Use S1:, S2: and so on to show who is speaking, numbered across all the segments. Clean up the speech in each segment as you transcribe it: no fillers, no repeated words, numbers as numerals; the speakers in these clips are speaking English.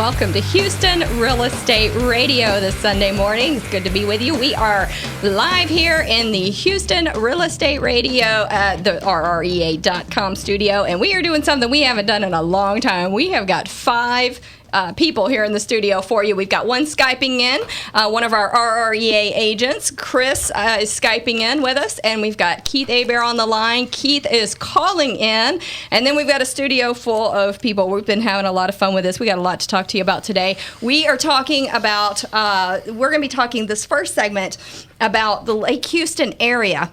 S1: welcome to Houston Real Estate Radio this Sunday morning. It's good to be with you. We are live here in the Houston Real Estate Radio at the RREA.com studio, and we are doing something we haven't done in a long time. We have got five people here in the studio for you. We've got one Skyping in, one of our RREA agents, Chris, is Skyping in with us, and we've got Keith Hebert on the line. Keith is calling in, and then we've got a studio full of people. We've been having a lot of fun with this. We got a lot to talk to you about today. We are talking about, we're going to be talking this first segment about the Lake Houston area.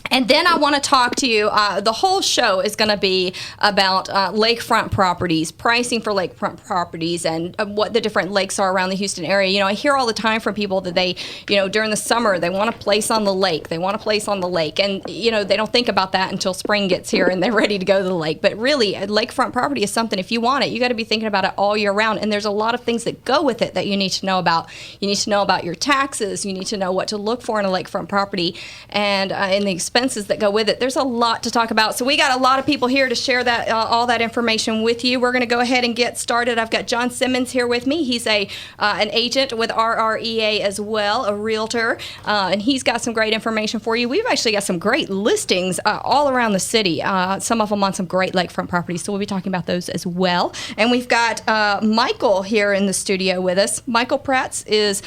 S1: And then I want to talk to you, the whole show is going to be about lakefront properties, pricing for lakefront properties, and what the different lakes are around the Houston area. You know, I hear all the time from people that they, you know, during the summer, they want a place on the lake. They want a place on the lake. And, you know, they don't think about that until spring gets here and they're ready to go to the lake. But really, a lakefront property is something, if you want it, you got to be thinking about it all year round. And there's a lot of things that go with it that you need to know about. You need to know about your taxes. You need to know what to look for in a lakefront property and in the expenses that go with it. There's a lot to talk about. So we got a lot of people here to share that all that information with you. We're going to go ahead and get started. I've got John Simmons here with me. He's an agent with RREA as well, a realtor, and he's got some great information for you. We've actually got some great listings all around the city, some of them on some great lakefront properties, so we'll be talking about those as well. And we've got Michael here in the studio with us. Michael Prats is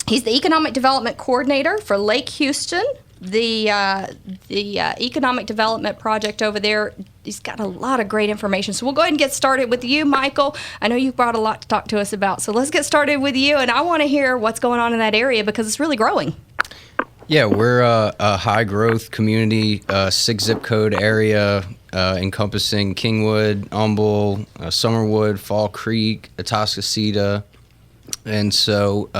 S1: he's the Economic Development Coordinator for Lake Houston. The economic development project over there. He's got a lot of great information. So we'll go ahead and get started with you, Michael. I know you brought a lot to talk to us about. So let's get started with you. And I want to hear what's going on in that area because it's really growing.
S2: Yeah, we're a high-growth community, 6 zip code area encompassing Kingwood, Humble, Summerwood, Fall Creek, Atascocita. And so,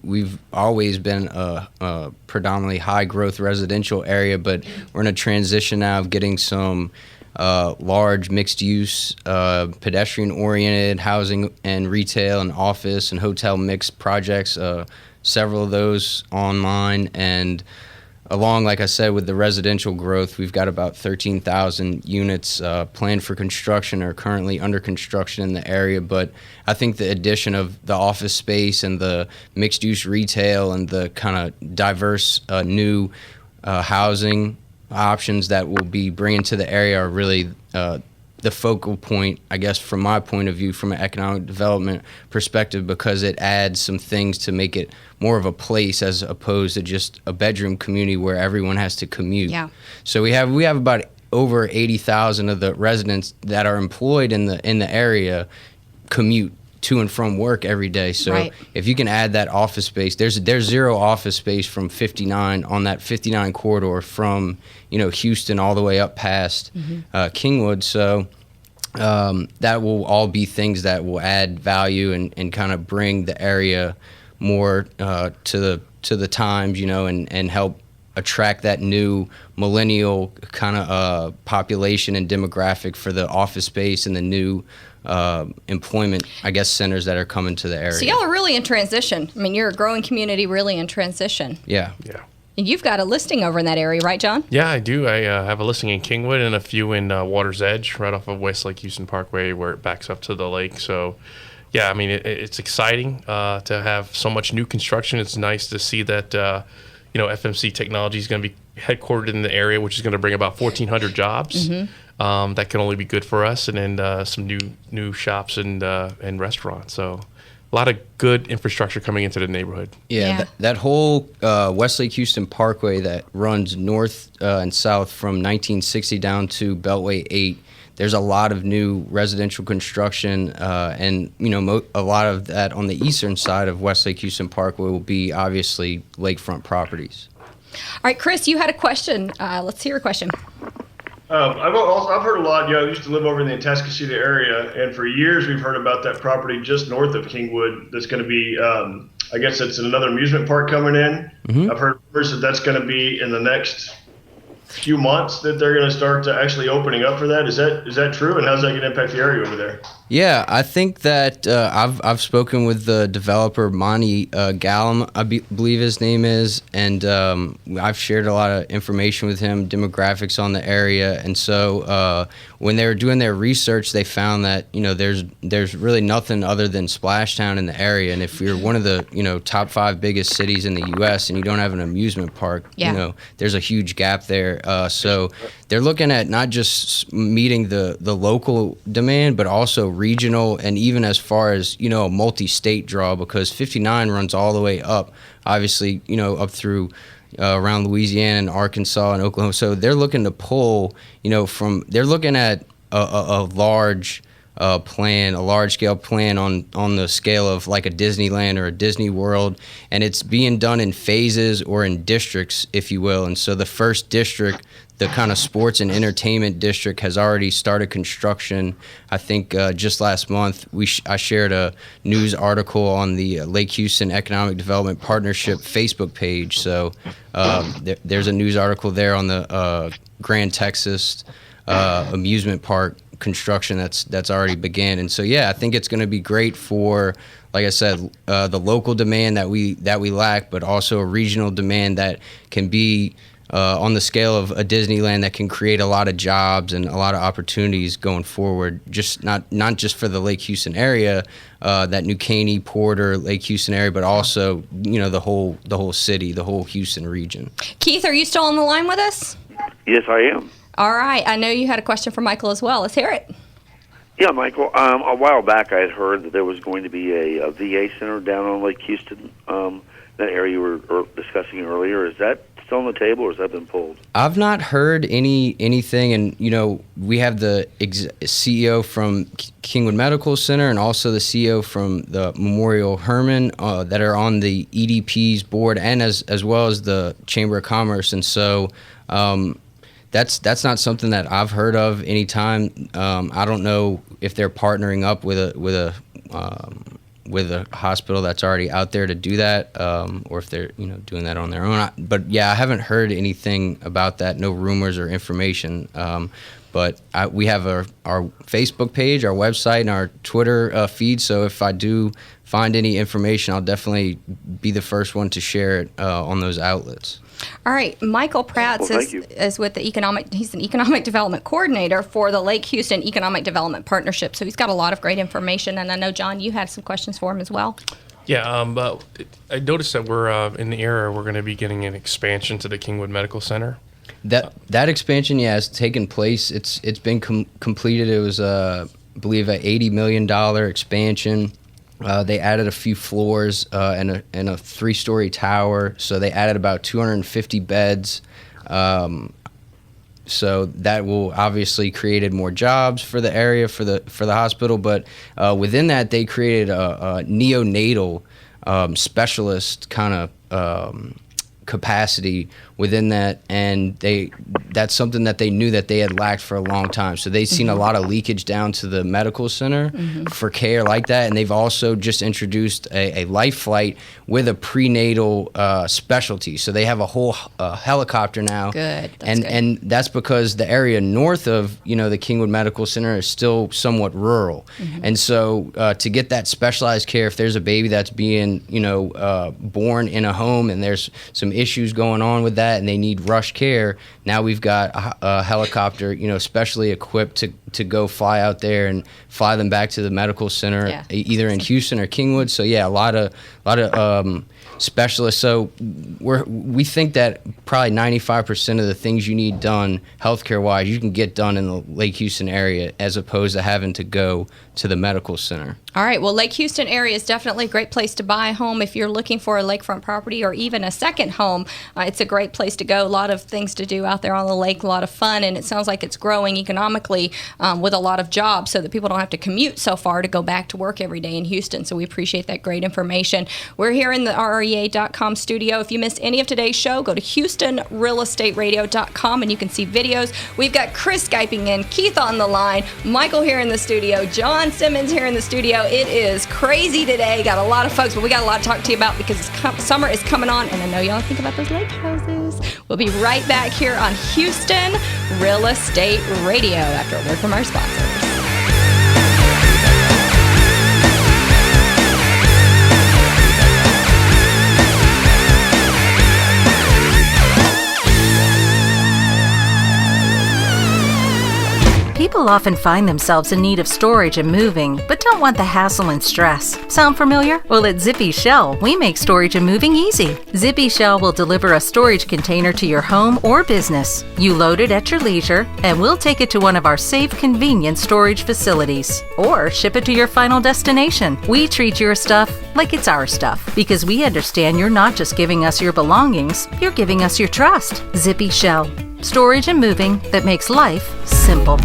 S2: we've always been a predominantly high-growth residential area, but we're in a transition now of getting some large mixed-use, pedestrian-oriented housing and retail and office and hotel mixed projects, several of those online. And along, like I said, with the residential growth, we've got about 13,000 units planned for construction or currently under construction in the area. But I think the addition of the office space and the mixed-use retail and the kind of diverse new housing options that we'll be bringing to the area are really the focal point, I guess, from my point of view, from an economic development perspective, because it adds some things to make it more of a place as opposed to just a bedroom community where everyone has to commute. Yeah. So we have about over 80,000 of the residents that are employed in the area commute to and from work every day. So if you can add that office space, there's zero office space from 59 on that 59 corridor from, you know, Houston all the way up past Kingwood. So that will all be things that will add value and kind of bring the area more to the times, you know, and help attract that new millennial kind of population and demographic for the office space and the new employment, I guess, centers that are coming to the area.
S1: So y'all are really in transition. I mean, you're a growing community really in transition.
S2: Yeah.
S3: Yeah.
S1: And you've got a listing over in that area, right, John?
S3: Yeah, I do. I have a listing in Kingwood and a few in Water's Edge, right off of Lake Houston Parkway, where it backs up to the lake. So, yeah, I mean, it's exciting to have so much new construction. It's nice to see that, FMC Technology is going to be headquartered in the area, which is going to bring about 1,400 jobs. That can only be good for us, and then some new shops and restaurants. So a lot of good infrastructure coming into the neighborhood.
S2: Yeah. That whole Lake Houston Parkway that runs north and south from 1960 down to Beltway 8, there's a lot of new residential construction, and a lot of that on the eastern side of Lake Houston Parkway will be obviously lakefront properties.
S1: All right, Chris, you had a question. Let's hear your question.
S4: I've heard a lot. I used to live over in the Atascocita area, and for years we've heard about that property just north of Kingwood. That's going to be, I guess it's another amusement park coming in. I've heard rumors that that's going to be in the next few months that they're going to start actually opening up for that. Is that true? And how's that going to impact the area over there?
S2: Yeah, I think that I've spoken with the developer Monty Gallum, believe his name is, and I've shared a lot of information with him, demographics on the area, and so when they were doing their research, they found that there's really nothing other than Splashtown in the area, and if you're one of the top 5 biggest cities in the U.S. and you don't have an amusement park, there's a huge gap there. So they're looking at not just meeting the local demand, but also regional, and even as far as a multi-state draw, because 59 runs all the way up, obviously up through around Louisiana and Arkansas and Oklahoma. So they're looking to pull they're looking at a large plan, a large scale plan on the scale of like a Disneyland or a Disney World, and it's being done in phases or in districts, if you will. And so the first district, the kind of sports and entertainment district, has already started construction. I think just last month I shared a news article on the Lake Houston Economic Development Partnership Facebook page. So there's a news article there on the Grand Texas Amusement Park construction that's already began. And so I think it's going to be great for, like I said, the local demand that we lack, but also a regional demand that can be on the scale of a Disneyland, that can create a lot of jobs and a lot of opportunities going forward. Just not just for the Lake Houston area, that New Caney, Porter, Lake Houston area, but also the whole city, the whole Houston region.
S1: Keith, are you still on the line with us?
S5: Yes, I am.
S1: All right. I know you had a question for Michael as well. Let's hear it.
S5: Yeah, Michael. A while back, I had heard that there was going to be a VA center down on Lake Houston, that area you were discussing earlier. Is that still on the table, or has that been pulled?
S2: I've not heard anything, and we have the CEO from Kingwood Medical Center and also the CEO from the Memorial Hermann that are on the EDP's board, and as well as the Chamber of Commerce, and so that's not something that I've heard of anytime. I don't know if they're partnering up with a hospital that's already out there to do that, or if they're doing that on their own. But I haven't heard anything about that. No rumors or information. But we have our Facebook page, our website, and our Twitter feed. So if I do find any information, I'll definitely be the first one to share it on those outlets.
S1: All right, Michael Prats is with the he's an economic development coordinator for the Lake Houston Economic Development Partnership. So he's got a lot of great information, and I know, John, you had some questions for him as well.
S3: Yeah, but I noticed that we're in the area we're going to be getting an expansion to the Kingwood Medical Center.
S2: That expansion, has taken place. It's been completed. It was, I believe, an $80 million expansion. They added a few floors and a 3-story tower, so they added about 250 beds. So that will obviously created more jobs for the area, for the hospital. But within that, they created a neonatal specialist kind of capacity within that, and that's something that they knew that they had lacked for a long time. So they've seen a lot of leakage down to the medical center for care like that, and they've also just introduced a life flight with a prenatal specialty. So they have a whole helicopter now.
S1: Good.
S2: And that's because the area north of the Kingwood Medical Center is still somewhat rural, and so to get that specialized care, if there's a baby that's being born in a home and there's some issues going on with that and they need rush care, now we've got a helicopter, specially equipped to go fly out there and fly them back to the medical center, either in Houston or Kingwood. So a lot of specialists. So we think that probably 95% of the things you need done healthcare wise, you can get done in the Lake Houston area, as opposed to having to go to the medical center.
S1: All right. Well, Lake Houston area is definitely a great place to buy a home if you're looking for a lakefront property or even a second home. It's a great place to go. A lot of things to do out there on the lake, a lot of fun, and it sounds like it's growing economically with a lot of jobs, so that people don't have to commute so far to go back to work every day in Houston. So we appreciate that great information. We're here in the RREA.com studio. If you missed any of today's show, go to HoustonRealEstateRadio.com and you can see videos. We've got Chris Skyping in, Keith on the line, Michael here in the studio, John Simmons here in the studio. It is crazy today. Got a lot of folks, but we got a lot to talk to you about because summer is coming on, and I know y'all think about those lake houses. We'll be right back here on Houston Real Estate Radio after a word from our sponsors.
S6: People often find themselves in need of storage and moving, but don't want the hassle and stress. Sound familiar? Well, at Zippy Shell, we make storage and moving easy. Zippy Shell will deliver a storage container to your home or business. You load it at your leisure, and we'll take it to one of our safe, convenient storage facilities. Or ship it to your final destination. We treat your stuff like it's our stuff, because we understand you're not just giving us your belongings, you're giving us your trust. Zippy Shell. Storage and moving that makes life simple.